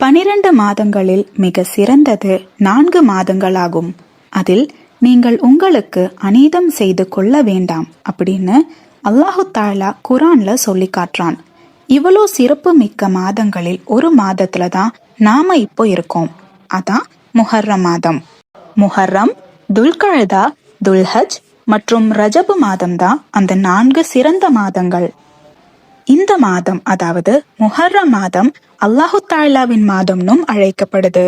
12 மாதங்களில் மிக சிறந்தது 4 மாதங்களாகும். அதில் நீங்கள் உங்களுக்கு அநீதம் செய்து கொள்ள வேண்டாம் அப்படின்னு அல்லாஹு தாலா குரான்ல சொல்லி காட்டுறான். இவ்வளோ சிறப்பு மிக்க மாதங்களில் ஒரு மாதத்துல தான் நாம இப்போ இருக்கோம். அதான் முஹர்ரம் மாதம். முஹர்ரம், துல்கஅதா, துல்ஹஜ் மற்றும் ரஜபு மாதம் தான் அந்த 4 சிறந்த மாதங்கள். இந்த மாதம், அதாவது முஹர்ரம் மாதம், அல்லாஹு தாலாவின் மாதம்னும் அழைக்கப்படுது.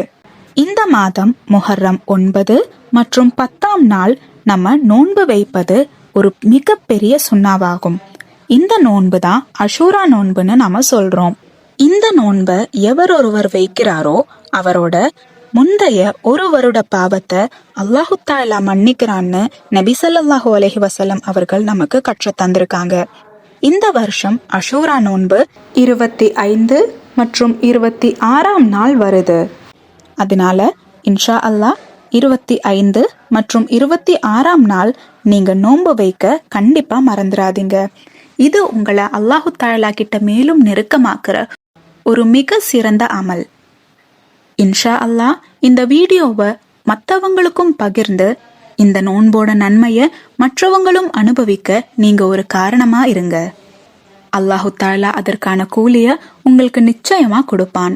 இந்த மாதம் முஹர்ரம் 9 மற்றும் 10ஆம் நாள் நம்ம நோன்பு வைப்பது ஒரு மிகப்பெரிய சுன்னாவாகும். இந்த நோன்பு தான் அஷூரா நோன்புன்னு நாம சொல்றோம். இந்த நோன்பை எவரொருவர் வைக்கிறாரோ அவரோட முந்தைய ஒரு வருட பாவத்தை அல்லாஹு தாலா மன்னிக்கிறான்னு நபி ஸல்லல்லாஹு அலைஹி வஸல்லம் அவர்கள் நமக்கு கற்று தந்திருக்காங்க. இந்த வருஷம் அஷூரா நோன்பு 25 மற்றும் 26ஆம் நாள் வருது. அதனால இன்ஷா அல்லாஹ் 25 மற்றும் 26ஆம் நாள் நீங்க நோன்பு வைக்க கண்டிப்பா மறந்துடாதீங்க. இது உங்களை அல்லாஹு தாலா கிட்ட மேலும் நெருக்கமாக்குற ஒரு மிக சிறந்த அமல். இன்ஷா அல்லாஹ் இந்த வீடியோவை மற்றவங்களுக்கும் பகிர்ந்து இந்த நோன்போட நன்மையை மற்றவங்களும் அனுபவிக்க நீங்க ஒரு காரணமா இருங்க. அல்லாஹு தாலா அதற்கான கூலிய உங்களுக்கு நிச்சயமா கொடுப்பான்.